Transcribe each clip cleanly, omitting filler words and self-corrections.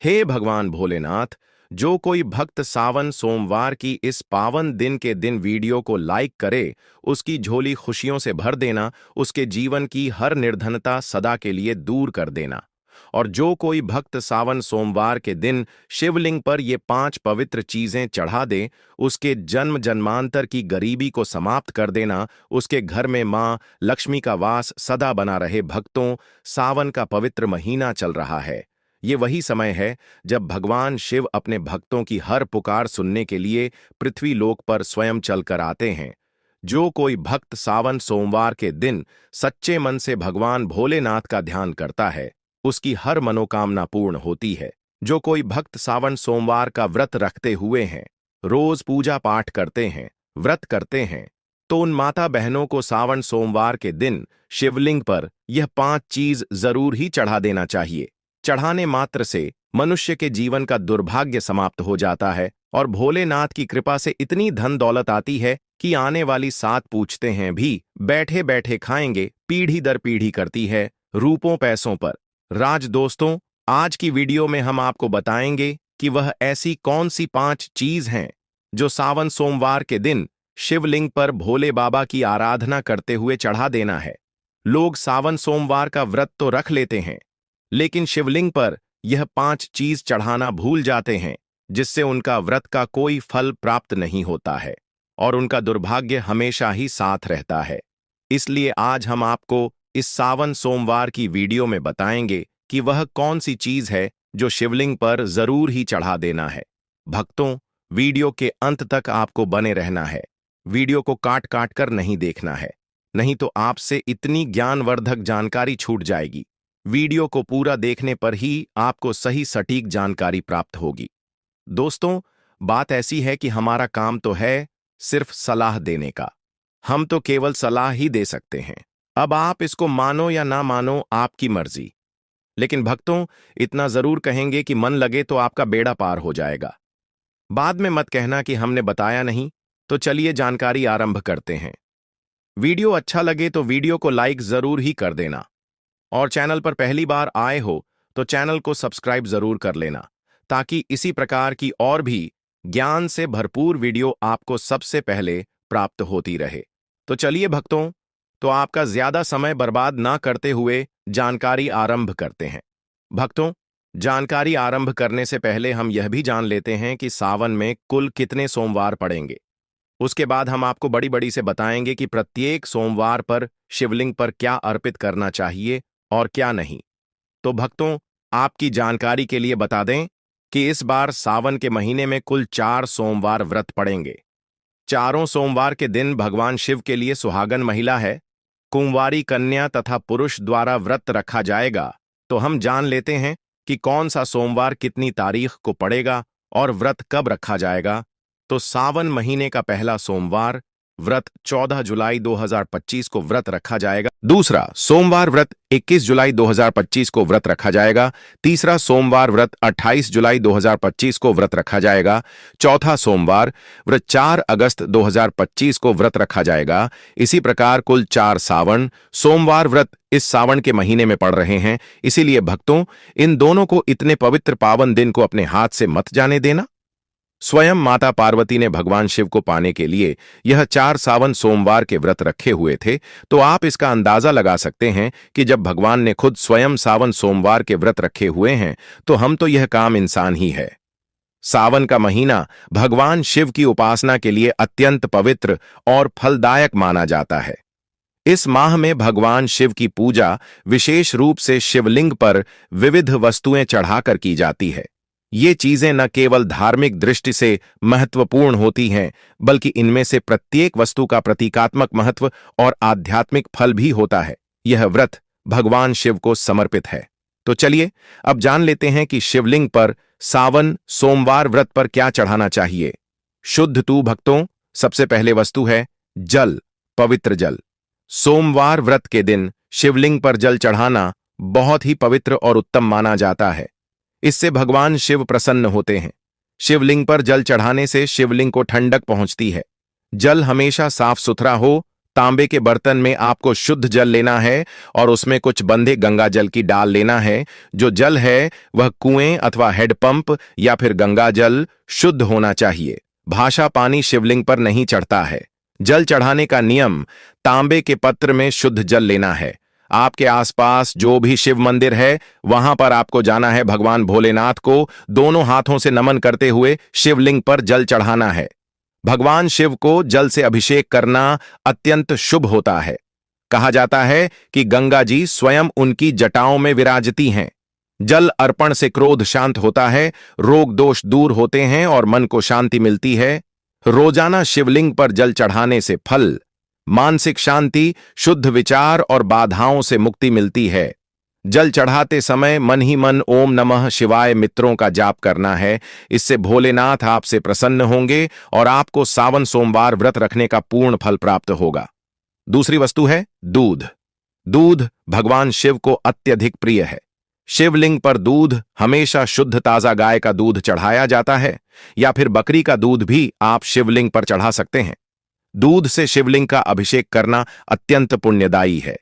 हे भगवान भोलेनाथ, जो कोई भक्त सावन सोमवार की इस पावन दिन के दिन वीडियो को लाइक करे, उसकी झोली खुशियों से भर देना, उसके जीवन की हर निर्धनता सदा के लिए दूर कर देना। और जो कोई भक्त सावन सोमवार के दिन शिवलिंग पर ये 5 पवित्र चीजें चढ़ा दे, उसके जन्म जन्मांतर की गरीबी को समाप्त कर देना, उसके घर में मां लक्ष्मी का वास सदा बना रहे। भक्तों, सावन का पवित्र महीना चल रहा है। ये वही समय है जब भगवान शिव अपने भक्तों की हर पुकार सुनने के लिए पृथ्वी लोक पर स्वयं चलकर आते हैं। जो कोई भक्त सावन सोमवार के दिन सच्चे मन से भगवान भोलेनाथ का ध्यान करता है, उसकी हर मनोकामना पूर्ण होती है। जो कोई भक्त सावन सोमवार का व्रत रखते हुए हैं, रोज पूजा पाठ करते हैं, व्रत करते हैं, तो उन माता बहनों को सावन सोमवार के दिन शिवलिंग पर यह 5 चीज जरूर ही चढ़ा देना चाहिए। चढ़ाने मात्र से मनुष्य के जीवन का दुर्भाग्य समाप्त हो जाता है और भोलेनाथ की कृपा से इतनी धन दौलत आती है कि आने वाली 7 पूछते हैं भी बैठे बैठे खाएंगे। पीढ़ी दर पीढ़ी करती है रूपों पैसों पर राज। दोस्तों, आज की वीडियो में हम आपको बताएंगे कि वह ऐसी कौन सी 5 चीज हैं जो सावन सोमवार के दिन शिवलिंग पर भोले बाबा की आराधना करते हुए चढ़ा देना है। लोग सावन सोमवार का व्रत तो रख लेते हैं, लेकिन शिवलिंग पर यह 5 चीज चढ़ाना भूल जाते हैं, जिससे उनका व्रत का कोई फल प्राप्त नहीं होता है और उनका दुर्भाग्य हमेशा ही साथ रहता है। इसलिए आज हम आपको इस सावन सोमवार की वीडियो में बताएंगे कि वह कौन सी चीज है जो शिवलिंग पर जरूर ही चढ़ा देना है। भक्तों, वीडियो के अंत तक आपको बने रहना है। वीडियो को काट काट कर नहीं देखना है, नहीं तो आपसे इतनी ज्ञानवर्धक जानकारी छूट जाएगी। वीडियो को पूरा देखने पर ही आपको सही सटीक जानकारी प्राप्त होगी। दोस्तों, बात ऐसी है कि हमारा काम तो है सिर्फ सलाह देने का। हम तो केवल सलाह ही दे सकते हैं। अब आप इसको मानो या ना मानो, आपकी मर्जी। लेकिन भक्तों, इतना जरूर कहेंगे कि मन लगे तो आपका बेड़ा पार हो जाएगा। बाद में मत कहना कि हमने बताया नहीं। तो चलिए जानकारी आरंभ करते हैं। वीडियो अच्छा लगे तो वीडियो को लाइक जरूर ही कर देना और चैनल पर पहली बार आए हो तो चैनल को सब्सक्राइब जरूर कर लेना, ताकि इसी प्रकार की और भी ज्ञान से भरपूर वीडियो आपको सबसे पहले प्राप्त होती रहे। तो चलिए भक्तों, तो आपका ज्यादा समय बर्बाद ना करते हुए जानकारी आरंभ करते हैं। भक्तों, जानकारी आरंभ करने से पहले हम यह भी जान लेते हैं कि सावन में कुल कितने सोमवार पड़ेंगे। उसके बाद हम आपको बड़ी बड़ी से बताएंगे कि प्रत्येक सोमवार पर शिवलिंग पर क्या अर्पित करना चाहिए और क्या नहीं। तो भक्तों, आपकी जानकारी के लिए बता दें कि इस बार सावन के महीने में कुल 4 सोमवार व्रत पड़ेंगे। चारों सोमवार के दिन भगवान शिव के लिए सुहागन महिला है, कुंवारी कन्या तथा पुरुष द्वारा व्रत रखा जाएगा। तो हम जान लेते हैं कि कौन सा सोमवार कितनी तारीख को पड़ेगा और व्रत कब रखा जाएगा। तो सावन महीने का पहला सोमवार व्रत 14 जुलाई 2025 को व्रत रखा जाएगा। दूसरा सोमवार व्रत 21 जुलाई 2025 को व्रत रखा जाएगा। तीसरा सोमवार व्रत 28 जुलाई 2025 को व्रत रखा जाएगा। चौथा सोमवार व्रत 4 अगस्त 2025 को व्रत रखा जाएगा। इसी प्रकार कुल 4 सावन सोमवार व्रत इस सावन के महीने में पड़ रहे हैं। इसीलिए भक्तों, इन दोनों को इतने पवित्र पावन दिन को अपने हाथ से मत जाने देना। स्वयं माता पार्वती ने भगवान शिव को पाने के लिए यह 4 सावन सोमवार के व्रत रखे हुए थे। तो आप इसका अंदाजा लगा सकते हैं कि जब भगवान ने खुद स्वयं सावन सोमवार के व्रत रखे हुए हैं, तो हम तो यह काम इंसान ही है। सावन का महीना भगवान शिव की उपासना के लिए अत्यंत पवित्र और फलदायक माना जाता है। इस माह में भगवान शिव की पूजा विशेष रूप से शिवलिंग पर विविध वस्तुएं चढ़ाकर की जाती है। ये चीजें न केवल धार्मिक दृष्टि से महत्वपूर्ण होती हैं, बल्कि इनमें से प्रत्येक वस्तु का प्रतीकात्मक महत्व और आध्यात्मिक फल भी होता है। यह व्रत भगवान शिव को समर्पित है। तो चलिए अब जान लेते हैं कि शिवलिंग पर सावन सोमवार व्रत पर क्या चढ़ाना चाहिए। शुद्ध तू भक्तों, सबसे पहले वस्तु है जल, पवित्र जल। सोमवार व्रत के दिन शिवलिंग पर जल चढ़ाना बहुत ही पवित्र और उत्तम माना जाता है। इससे भगवान शिव प्रसन्न होते हैं। शिवलिंग पर जल चढ़ाने से शिवलिंग को ठंडक पहुंचती है। जल हमेशा साफ सुथरा हो तांबे के बर्तन में आपको शुद्ध जल लेना है और उसमें कुछ बंधे गंगा जल की डाल लेना है। जो जल है वह कुएं अथवा हेडपंप या फिर गंगा जल शुद्ध होना चाहिए। भाषा पानी शिवलिंग पर नहीं चढ़ता है। जल चढ़ाने का नियम, तांबे के पत्र में शुद्ध जल लेना है। आपके आसपास जो भी शिव मंदिर है वहां पर आपको जाना है। भगवान भोलेनाथ को दोनों हाथों से नमन करते हुए शिवलिंग पर जल चढ़ाना है। भगवान शिव को जल से अभिषेक करना अत्यंत शुभ होता है। कहा जाता है कि गंगा जी स्वयं उनकी जटाओं में विराजती हैं। जल अर्पण से क्रोध शांत होता है, रोग दोष दूर होते हैं और मन को शांति मिलती है। रोजाना शिवलिंग पर जल चढ़ाने से फल, मानसिक शांति, शुद्ध विचार और बाधाओं से मुक्ति मिलती है। जल चढ़ाते समय मन ही मन ओम नमः शिवाय मित्रों का जाप करना है। इससे भोलेनाथ आपसे प्रसन्न होंगे और आपको सावन सोमवार व्रत रखने का पूर्ण फल प्राप्त होगा। दूसरी वस्तु है दूध। दूध भगवान शिव को अत्यधिक प्रिय है। शिवलिंग पर दूध हमेशा शुद्ध ताजा गाय का दूध चढ़ाया जाता है या फिर बकरी का दूध भी आप शिवलिंग पर चढ़ा सकते हैं। दूध से शिवलिंग का अभिषेक करना अत्यंत पुण्यदायी है।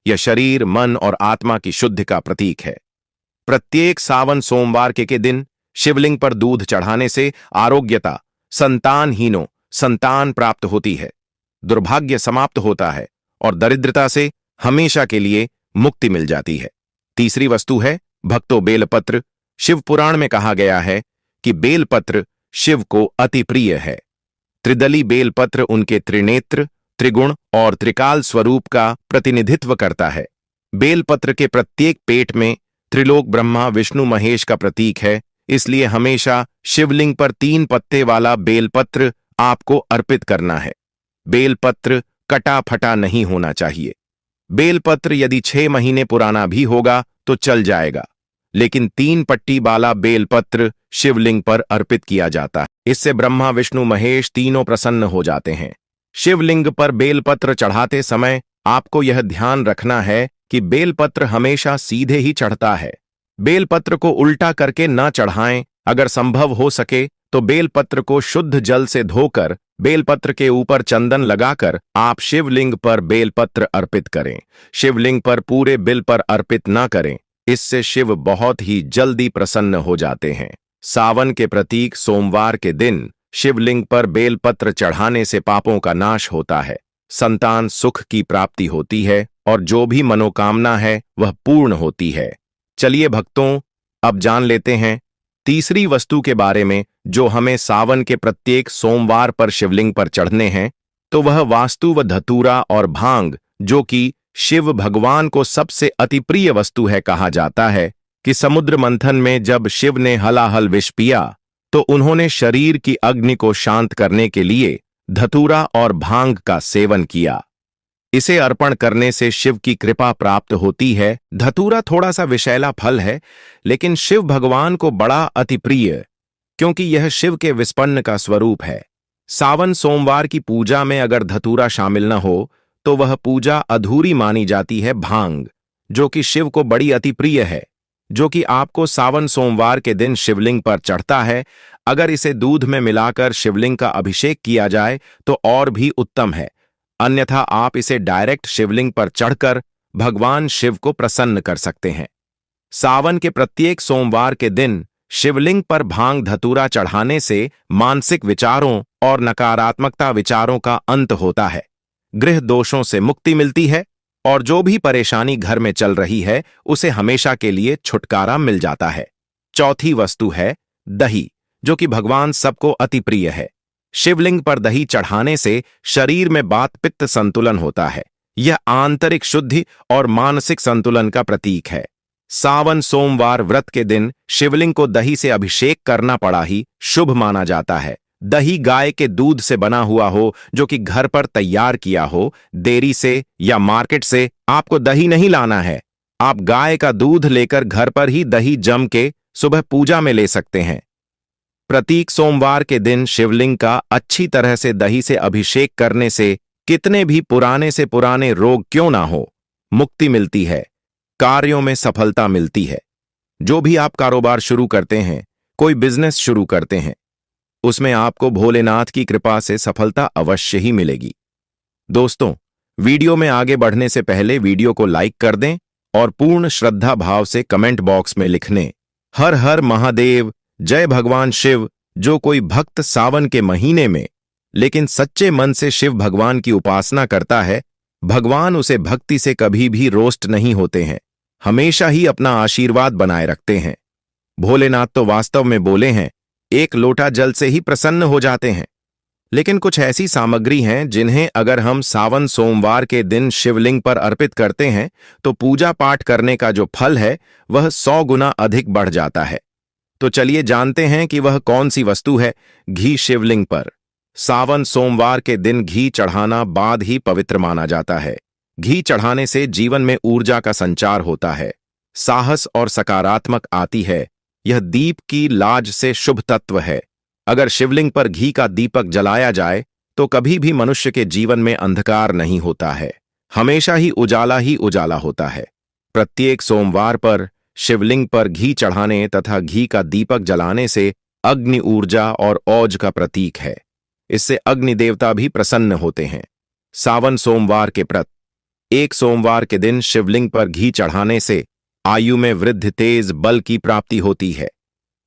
यह शरीर, मन और आत्मा की शुद्धि का प्रतीक है। प्रत्येक सावन सोमवार के दिन शिवलिंग पर दूध चढ़ाने से आरोग्यता, संतानहीनों संतान प्राप्त होती है, दुर्भाग्य समाप्त होता है और दरिद्रता से हमेशा के लिए मुक्ति मिल जाती है। तीसरी वस्तु है भक्तों बेलपत्र। शिव पुराण में कहा गया है कि बेलपत्र शिव को अति प्रिय है। त्रिदली बेलपत्र उनके त्रिनेत्र, त्रिगुण और त्रिकाल स्वरूप का प्रतिनिधित्व करता है। बेलपत्र के प्रत्येक पेट में त्रिलोक ब्रह्मा विष्णु महेश का प्रतीक है। इसलिए हमेशा शिवलिंग पर 3 पत्ते वाला बेलपत्र आपको अर्पित करना है। बेलपत्र कटा फटा नहीं होना चाहिए। बेलपत्र यदि 6 महीने पुराना भी होगा तो चल जाएगा, लेकिन 3 पट्टी वाला बेलपत्र शिवलिंग पर अर्पित किया जाता है। इससे ब्रह्मा विष्णु महेश तीनों प्रसन्न हो जाते हैं। शिवलिंग पर बेलपत्र चढ़ाते समय आपको यह ध्यान रखना है कि बेलपत्र हमेशा सीधे ही चढ़ता है। बेलपत्र को उल्टा करके न चढ़ाएं। अगर संभव हो सके तो बेलपत्र को शुद्ध जल से धोकर बेलपत्र के ऊपर चंदन लगाकर आप शिवलिंग पर बेलपत्र अर्पित करें। शिवलिंग पर पूरे बिल पर अर्पित न करें, इससे शिव बहुत ही जल्दी प्रसन्न हो जाते हैं। सावन के प्रतीक सोमवार के दिन शिवलिंग पर बेलपत्र चढ़ाने से पापों का नाश होता है, संतान सुख की प्राप्ति होती है और जो भी मनोकामना है वह पूर्ण होती है। चलिए भक्तों, अब जान लेते हैं तीसरी वस्तु के बारे में जो हमें सावन के प्रत्येक सोमवार पर शिवलिंग पर चढ़ने हैं। तो वह वास्तु व धतूरा और भांग, जो कि शिव भगवान को सबसे अति प्रिय वस्तु है। कहा जाता है कि समुद्र मंथन में जब शिव ने हलाहल विष पिया तो उन्होंने शरीर की अग्नि को शांत करने के लिए धतूरा और भांग का सेवन किया। इसे अर्पण करने से शिव की कृपा प्राप्त होती है। धतूरा थोड़ा सा विषैला फल है, लेकिन शिव भगवान को बड़ा अति प्रिय, क्योंकि यह शिव के विस्पन्न का स्वरूप है। सावन सोमवार की पूजा में अगर धतूरा शामिल न हो तो वह पूजा अधूरी मानी जाती है। भांग, जो कि शिव को बड़ी अति प्रिय है, जो कि आपको सावन सोमवार के दिन शिवलिंग पर चढ़ता है, अगर इसे दूध में मिलाकर शिवलिंग का अभिषेक किया जाए तो और भी उत्तम है। अन्यथा आप इसे डायरेक्ट शिवलिंग पर चढ़कर भगवान शिव को प्रसन्न कर सकते हैं। सावन के प्रत्येक सोमवार के दिन शिवलिंग पर भांग धतूरा चढ़ाने से मानसिक विचारों और नकारात्मकता विचारों का अंत होता है, गृह दोषों से मुक्ति मिलती है और जो भी परेशानी घर में चल रही है उसे हमेशा के लिए छुटकारा मिल जाता है। चौथी वस्तु है दही, जो कि भगवान सबको अति प्रिय है। शिवलिंग पर दही चढ़ाने से शरीर में वात पित्त संतुलन होता है। यह आंतरिक शुद्धि और मानसिक संतुलन का प्रतीक है। सावन सोमवार व्रत के दिन शिवलिंग को दही से अभिषेक करना बड़ा ही शुभ माना जाता है। दही गाय के दूध से बना हुआ हो, जो कि घर पर तैयार किया हो। डेयरी से या मार्केट से आपको दही नहीं लाना है। आप गाय का दूध लेकर घर पर ही दही जम के सुबह पूजा में ले सकते हैं। प्रतीक सोमवार के दिन शिवलिंग का अच्छी तरह से दही से अभिषेक करने से कितने भी पुराने से पुराने रोग क्यों ना हो, मुक्ति मिलती है, कार्यों में सफलता मिलती है। जो भी आप कारोबार शुरू करते हैं, कोई बिजनेस शुरू करते हैं, उसमें आपको भोलेनाथ की कृपा से सफलता अवश्य ही मिलेगी। दोस्तों, वीडियो में आगे बढ़ने से पहले वीडियो को लाइक कर दें और पूर्ण श्रद्धा भाव से कमेंट बॉक्स में लिखने हर हर महादेव, जय भगवान शिव। जो कोई भक्त सावन के महीने में लेकिन सच्चे मन से शिव भगवान की उपासना करता है, भगवान उसे भक्ति से कभी भी रोस्ट नहीं होते हैं, हमेशा ही अपना आशीर्वाद बनाए रखते हैं। भोलेनाथ तो वास्तव में बोले हैं, एक लोटा जल से ही प्रसन्न हो जाते हैं। लेकिन कुछ ऐसी सामग्री हैं जिन्हें अगर हम सावन सोमवार के दिन शिवलिंग पर अर्पित करते हैं तो पूजा पाठ करने का जो फल है वह 100 गुना अधिक बढ़ जाता है। तो चलिए जानते हैं कि वह कौन सी वस्तु है। घी शिवलिंग पर सावन सोमवार के दिन घी चढ़ाना बाद ही पवित्र माना जाता है। घी चढ़ाने से जीवन में ऊर्जा का संचार होता है, साहस और सकारात्मक आती है। यह दीप की लाज से शुभ तत्व है। अगर शिवलिंग पर घी का दीपक जलाया जाए तो कभी भी मनुष्य के जीवन में अंधकार नहीं होता है, हमेशा ही उजाला होता है। प्रत्येक सोमवार पर शिवलिंग पर घी चढ़ाने तथा घी का दीपक जलाने से अग्नि ऊर्जा और औज का प्रतीक है। इससे अग्नि देवता भी प्रसन्न होते हैं। सावन सोमवार के व्रत। एक सोमवार के दिन शिवलिंग पर घी चढ़ाने से आयु में वृद्धि, तेज बल की प्राप्ति होती है।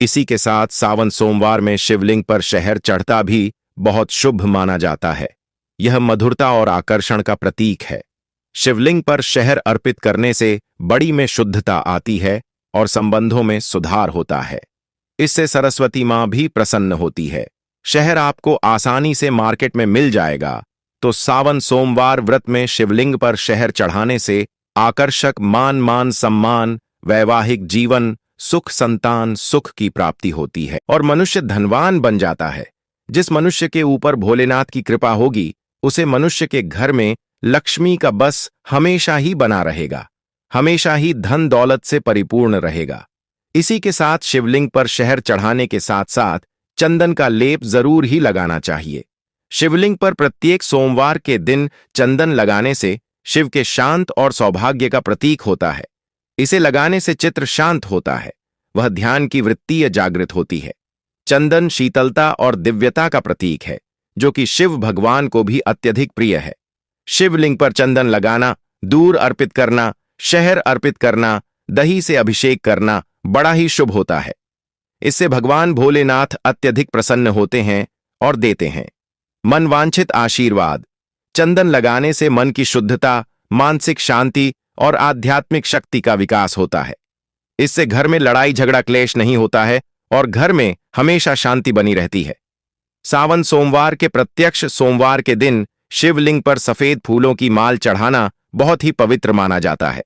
इसी के साथ सावन सोमवार में शिवलिंग पर शहर चढ़ता भी बहुत शुभ माना जाता है। यह मधुरता और आकर्षण का प्रतीक है। शिवलिंग पर शहर अर्पित करने से बड़ी में शुद्धता आती है और संबंधों में सुधार होता है। इससे सरस्वती मां भी प्रसन्न होती है। शहर आपको आसानी से मार्केट में मिल जाएगा, तो सावन सोमवार व्रत में शिवलिंग पर शहर चढ़ाने से आकर्षक मान सम्मान, वैवाहिक जीवन, सुख, संतान सुख की प्राप्ति होती है और मनुष्य धनवान बन जाता है। जिस मनुष्य के ऊपर भोलेनाथ की कृपा होगी उसे मनुष्य के घर में लक्ष्मी का बस हमेशा ही बना रहेगा, हमेशा ही धन दौलत से परिपूर्ण रहेगा। इसी के साथ शिवलिंग पर शहर चढ़ाने के साथ साथ चंदन का लेप जरूर ही लगाना चाहिए। शिवलिंग पर प्रत्येक सोमवार के दिन चंदन लगाने से शिव के शांत और सौभाग्य का प्रतीक होता है। इसे लगाने से चित्त शांत होता है, वह ध्यान की वृत्ति जागृत होती है। चंदन शीतलता और दिव्यता का प्रतीक है, जो कि शिव भगवान को भी अत्यधिक प्रिय है। शिवलिंग पर चंदन लगाना, दूध अर्पित करना, शहर अर्पित करना, दही से अभिषेक करना बड़ा ही शुभ होता है। इससे भगवान भोलेनाथ अत्यधिक प्रसन्न होते हैं और देते हैं मनवांछित आशीर्वाद। चंदन लगाने से मन की शुद्धता, मानसिक शांति और आध्यात्मिक शक्ति का विकास होता है। इससे घर में लड़ाई झगड़ा क्लेश नहीं होता है और घर में हमेशा शांति बनी रहती है। सावन सोमवार के प्रत्यक्ष सोमवार के दिन शिवलिंग पर सफेद फूलों की माल चढ़ाना बहुत ही पवित्र माना जाता है।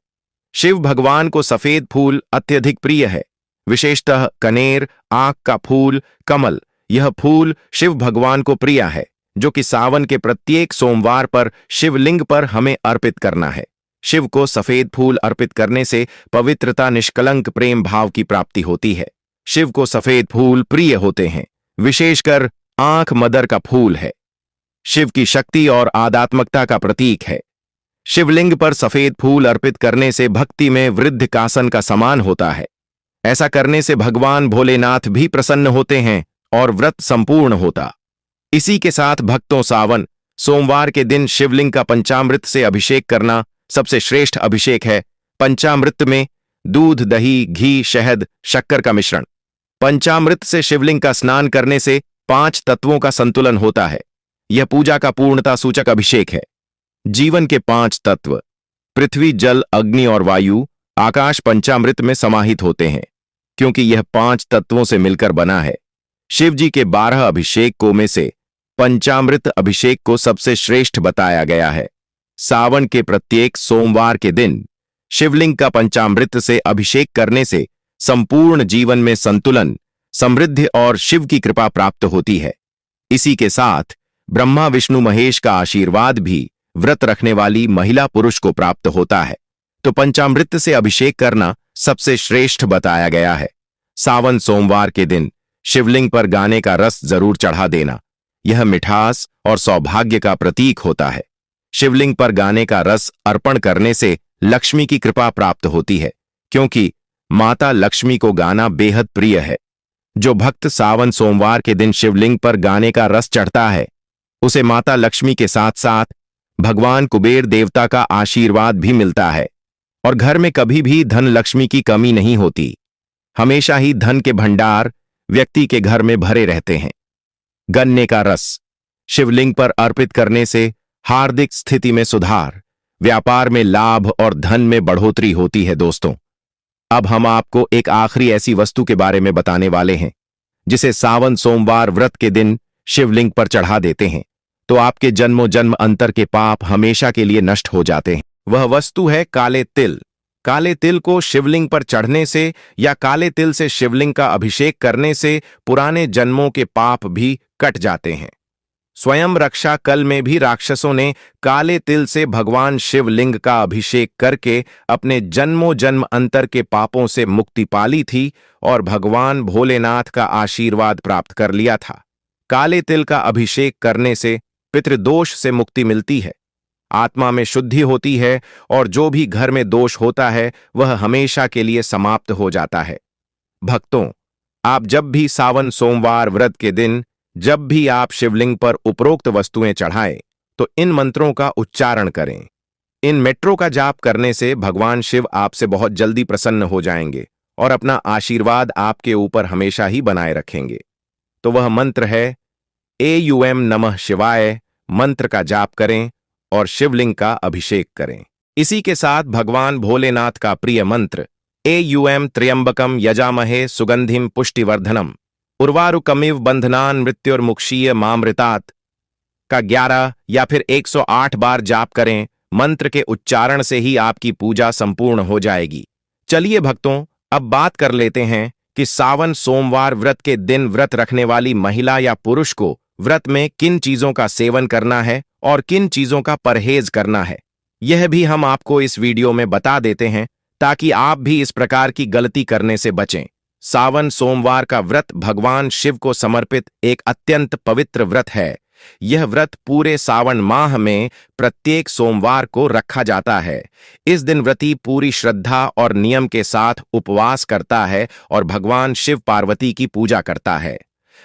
शिव भगवान को सफेद फूल अत्यधिक प्रिय है, विशेषतः कनेर, आंख का फूल, कमल। यह फूल शिव भगवान को प्रिय है, जो कि सावन के प्रत्येक सोमवार पर शिवलिंग पर हमें अर्पित करना है। शिव को सफेद फूल अर्पित करने से पवित्रता, निष्कलंक प्रेम भाव की प्राप्ति होती है। शिव को सफेद फूल प्रिय होते हैं, विशेषकर आंख मदर का फूल है। शिव की शक्ति और आध्यात्मिकता का प्रतीक है। शिवलिंग पर सफेद फूल अर्पित करने से भक्ति में वृद्धिकासन का समान होता है। ऐसा करने से भगवान भोलेनाथ भी प्रसन्न होते हैं और व्रत संपूर्ण होता। इसी के साथ भक्तों सावन सोमवार के दिन शिवलिंग का पंचामृत से अभिषेक करना सबसे श्रेष्ठ अभिषेक है। पंचामृत में दूध, दही, घी, शहद, शक्कर का मिश्रण। पंचामृत से शिवलिंग का स्नान करने से 5 तत्वों का संतुलन होता है। यह पूजा का पूर्णता सूचक अभिषेक है। जीवन के 5 तत्व पृथ्वी, जल, अग्नि और वायु, आकाश पंचामृत में समाहित होते हैं, क्योंकि यह 5 तत्वों से मिलकर बना है। शिव जी के 12 अभिषेकों में से पंचामृत अभिषेक को सबसे श्रेष्ठ बताया गया है। सावन के प्रत्येक सोमवार के दिन शिवलिंग का पंचामृत से अभिषेक करने से संपूर्ण जीवन में संतुलन, समृद्धि और शिव की कृपा प्राप्त होती है। इसी के साथ ब्रह्मा, विष्णु, महेश का आशीर्वाद भी व्रत रखने वाली महिला पुरुष को प्राप्त होता है। तो पंचामृत से अभिषेक करना सबसे श्रेष्ठ बताया गया है। सावन सोमवार के दिन शिवलिंग पर गाने का रस जरूर चढ़ा देना। यह मिठास और सौभाग्य का प्रतीक होता है। शिवलिंग पर गाने का रस अर्पण करने से लक्ष्मी की कृपा प्राप्त होती है, क्योंकि माता लक्ष्मी को गाना बेहद प्रिय है। जो भक्त सावन सोमवार के दिन शिवलिंग पर गाने का रस चढ़ता है, उसे माता लक्ष्मी के साथ साथ भगवान कुबेर देवता का आशीर्वाद भी मिलता है और घर में कभी भी धन लक्ष्मी की कमी नहीं होती। हमेशा ही धन के भंडार व्यक्ति के घर में भरे रहते हैं। गन्ने का रस शिवलिंग पर अर्पित करने से हार्दिक स्थिति में सुधार, व्यापार में लाभ और धन में बढ़ोतरी होती है। दोस्तों, अब हम आपको एक आखिरी ऐसी वस्तु के बारे में बताने वाले हैं जिसे सावन सोमवार व्रत के दिन शिवलिंग पर चढ़ा देते हैं तो आपके जन्मों जन्म अंतर के पाप हमेशा के लिए नष्ट हो जाते हैं। वह वस्तु है काले तिल। काले तिल को शिवलिंग पर चढ़ने से या काले तिल से शिवलिंग का अभिषेक करने से पुराने जन्मों के पाप भी कट जाते हैं। स्वयं रक्षा कल में भी राक्षसों ने काले तिल से भगवान शिवलिंग का अभिषेक करके अपने जन्मों जन्म अंतर के पापों से मुक्ति पाली थी और भगवान भोलेनाथ का आशीर्वाद प्राप्त कर लिया था। काले तिल का अभिषेक करने से पितृदोष से मुक्ति मिलती है, आत्मा में शुद्धि होती है और जो भी घर में दोष होता है वह हमेशा के लिए समाप्त हो जाता है। भक्तों, आप जब भी सावन सोमवार व्रत के दिन जब भी आप शिवलिंग पर उपरोक्त वस्तुएं चढ़ाएं तो इन मंत्रों का उच्चारण करें। इन मेट्रो का जाप करने से भगवान शिव आपसे बहुत जल्दी प्रसन्न हो जाएंगे और अपना आशीर्वाद आपके ऊपर हमेशा ही बनाए रखेंगे। तो वह मंत्र है एयूएम नमः शिवाय। मंत्र का जाप करें और शिवलिंग का अभिषेक करें। इसी के साथ भगवान भोलेनाथ का प्रिय मंत्र एयूएम त्र्यंबकम यजामहे सुगंधिम पुष्टिवर्धनम उर्वारुकमिव बंधनान मृत्युर्मुक्षीय मामृतात का 11 या फिर 108 बार जाप करें। मंत्र के उच्चारण से ही आपकी पूजा संपूर्ण हो जाएगी। चलिए भक्तों, अब बात कर लेते हैं कि सावन सोमवार व्रत के दिन व्रत रखने वाली महिला या पुरुष को व्रत में किन चीजों का सेवन करना है और किन चीजों का परहेज करना है। यह भी हम आपको इस वीडियो में बता देते हैं ताकि आप भी इस प्रकार की गलती करने से बचें। सावन सोमवार का व्रत भगवान शिव को समर्पित एक अत्यंत पवित्र व्रत है। यह व्रत पूरे सावन माह में प्रत्येक सोमवार को रखा जाता है। इस दिन व्रती पूरी श्रद्धा और नियम के साथ उपवास करता है और भगवान शिव पार्वती की पूजा करता है।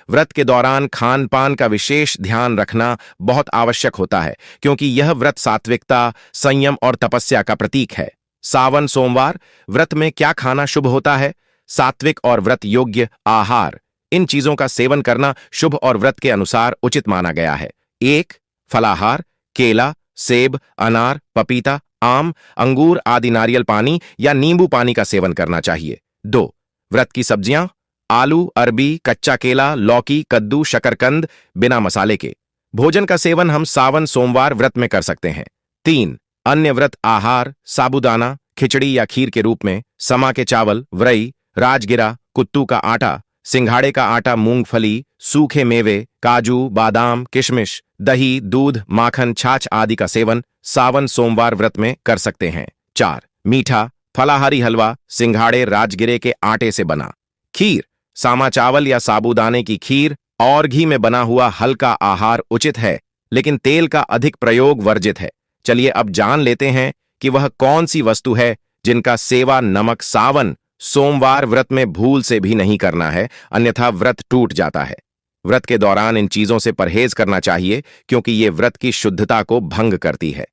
व्रत के दौरान खान पान का विशेष ध्यान रखना बहुत आवश्यक होता है क्योंकि यह व्रत सात्विकता, संयम और तपस्या का प्रतीक है। सावन सोमवार व्रत में क्या खाना शुभ होता है? सात्विक और व्रत योग्य आहार, इन चीजों का सेवन करना शुभ और व्रत के अनुसार उचित माना गया है। 1. फलाहार, केला, सेब, अनार, पपीता, आम, अंगूर आदि नारियल पानी या नींबू पानी का सेवन करना चाहिए। 2. व्रत की सब्जियां, आलू, अरबी, कच्चा केला, लौकी, कद्दू, शकरकंद बिना मसाले के। भोजन का सेवन हम सावन सोमवार व्रत में कर सकते हैं। 3. अन्य व्रत आहार, साबूदाना, खिचड़ी या खीर के रूप में, समा के चावल, व्रई, राजगिरा, कुत्तू का आटा, सिंघाड़े का आटा, मूंगफली, सूखे मेवे, काजू, बादाम, किशमिश, दही, दूध, माखन, छाछ आदि का सेवन सावन सोमवार व्रत में कर सकते हैं। 4. मीठा, फलाहारी हलवा, सिंघाड़े, राजगिरे के आटे से बना। खीर, सामा चावल या साबूदाने की खीर और घी में बना हुआ हल्का आहार उचित है, लेकिन तेल का अधिक प्रयोग वर्जित है। चलिए अब जान लेते हैं कि वह कौन सी वस्तु है जिनका सेवा नमक सावन सोमवार व्रत में भूल से भी नहीं करना है, अन्यथा व्रत टूट जाता है। व्रत के दौरान इन चीजों से परहेज करना चाहिए क्योंकि ये व्रत की शुद्धता को भंग करती है।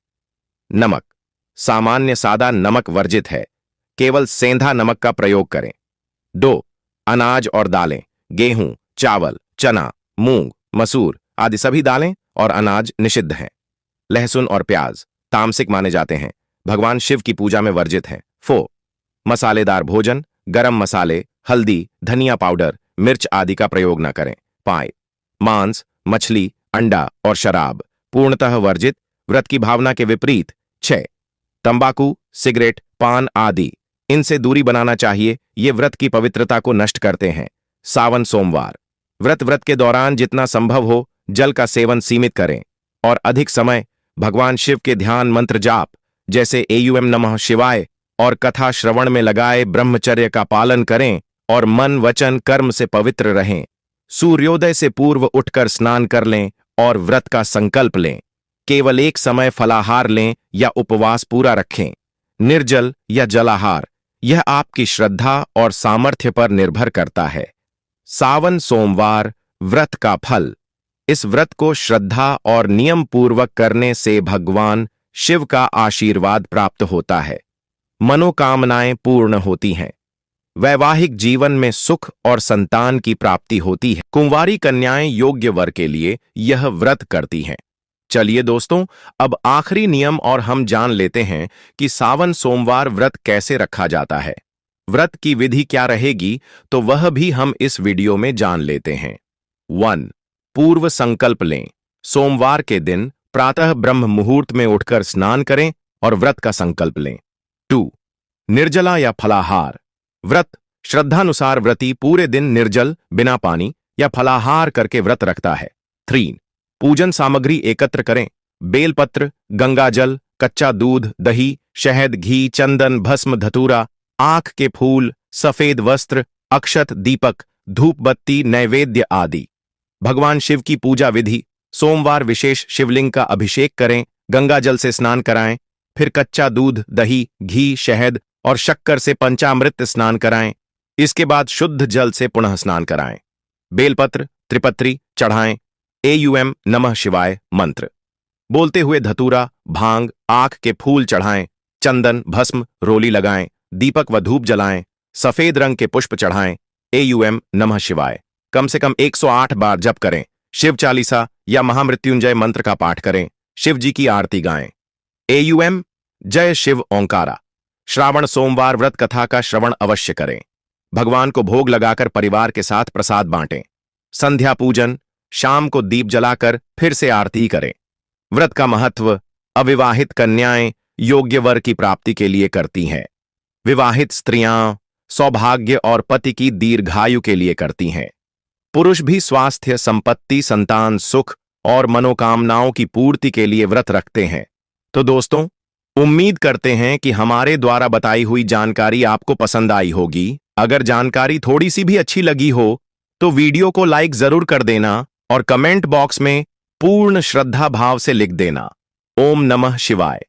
नमक, सामान्य सादा नमक वर्जित है, केवल सेंधा नमक का प्रयोग करें। 2. अनाज और दालें, गेहूं, चावल, चना, मूंग, मसूर आदि सभी दालें और अनाज निषिद्ध हैं। लहसुन और प्याज तामसिक माने जाते हैं, भगवान शिव की पूजा में वर्जित हैं। 4. मसालेदार भोजन, गरम मसाले, हल्दी, धनिया पाउडर, मिर्च आदि का प्रयोग न करें। 5. मांस, मछली, अंडा और शराब पूर्णतः वर्जित, व्रत की भावना के विपरीत। 6. तंबाकू, सिगरेट, पान आदि इनसे दूरी बनाना चाहिए, ये व्रत की पवित्रता को नष्ट करते हैं। सावन सोमवार व्रत के दौरान जितना संभव हो जल का सेवन सीमित करें और अधिक समय भगवान शिव के ध्यान मंत्र जाप जैसे एयूएम नमः शिवाय और कथा श्रवण में लगाए ब्रह्मचर्य का पालन करें और मन वचन कर्म से पवित्र रहें। सूर्योदय से पूर्व उठकर स्नान कर लें और व्रत का संकल्प लें। केवल एक समय फलाहार लें या उपवास पूरा रखें। निर्जल या जलाहार, यह आपकी श्रद्धा और सामर्थ्य पर निर्भर करता है। सावन सोमवार व्रत का फल, इस व्रत को श्रद्धा और नियम पूर्वक करने से भगवान शिव का आशीर्वाद प्राप्त होता है, मनोकामनाएं पूर्ण होती हैं, वैवाहिक जीवन में सुख और संतान की प्राप्ति होती है। कुंवारी कन्याएं योग्य वर के लिए यह व्रत करती हैं। चलिए दोस्तों, अब आखिरी नियम और हम जान लेते हैं कि सावन सोमवार व्रत कैसे रखा जाता है। व्रत की विधि क्या रहेगी तो वह भी हम इस वीडियो में जान लेते हैं। 1. पूर्व संकल्प लें। सोमवार के दिन प्रातः ब्रह्म मुहूर्त में उठकर स्नान करें और व्रत का संकल्प लें। 2. निर्जला या फलाहार। व्रत श्रद्धानुसार व्रती पूरे दिन निर्जल, बिना पानी या फलाहार करके व्रत रखता है। 3. पूजन सामग्री एकत्र करें। बेलपत्र, गंगाजल, कच्चा दूध, दही, शहद, घी, चंदन, भस्म, धतूरा, आंख के फूल, सफेद वस्त्र, अक्षत, दीपक, धूप बत्ती, नैवेद्य आदि। भगवान शिव की पूजा विधि। सोमवार विशेष शिवलिंग का अभिषेक करें, गंगाजल से स्नान कराएं, फिर कच्चा दूध, दही, घी, शहद और शक्कर से पंचामृत स्नान कराएं। इसके बाद शुद्ध जल से पुनः स्नान कराएं। बेलपत्र, त्रिपत्री चढ़ाएं। एयूएम नमः शिवाय मंत्र बोलते हुए धतूरा, भांग, आंख के फूल चढ़ाएं। चंदन, भस्म, रोली लगाएं। दीपक व धूप जलाएं। सफेद रंग के पुष्प चढ़ाएं। एयूएम नमः शिवाय कम से कम 108 बार जप करें। शिव चालीसा या महामृत्युंजय मंत्र का पाठ करें। शिव जी की आरती गाएं। एयूएम जय शिव ओंकारा। श्रावण सोमवार व्रत कथा का श्रवण अवश्य करें। भगवान को भोग लगाकर परिवार के साथ प्रसाद बांटें। संध्या पूजन, शाम को दीप जलाकर फिर से आरती करें। व्रत का महत्व। अविवाहित कन्याएं योग्य वर की प्राप्ति के लिए करती हैं। विवाहित स्त्रियां सौभाग्य और पति की दीर्घायु के लिए करती हैं। पुरुष भी स्वास्थ्य, संपत्ति, संतान, सुख और मनोकामनाओं की पूर्ति के लिए व्रत रखते हैं। तो दोस्तों, उम्मीद करते हैं कि हमारे द्वारा बताई हुई जानकारी आपको पसंद आई होगी। अगर जानकारी थोड़ी सी भी अच्छी लगी हो तो वीडियो को लाइक जरूर कर देना और कमेंट बॉक्स में पूर्ण श्रद्धा भाव से लिख देना ओम नमः शिवाय,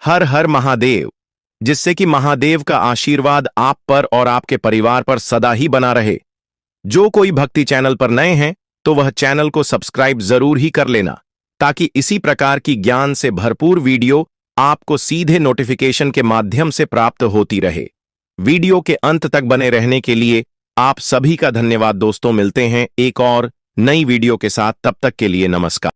हर हर महादेव, जिससे कि महादेव का आशीर्वाद आप पर और आपके परिवार पर सदा ही बना रहे। जो कोई भक्ति चैनल पर नए हैं तो वह चैनल को सब्सक्राइब जरूर ही कर लेना, ताकि इसी प्रकार की ज्ञान से भरपूर वीडियो आपको सीधे नोटिफिकेशन के माध्यम से प्राप्त होती रहे। वीडियो के अंत तक बने रहने के लिए आप सभी का धन्यवाद दोस्तों। मिलते हैं एक और नई वीडियो के साथ, तब तक के लिए नमस्कार।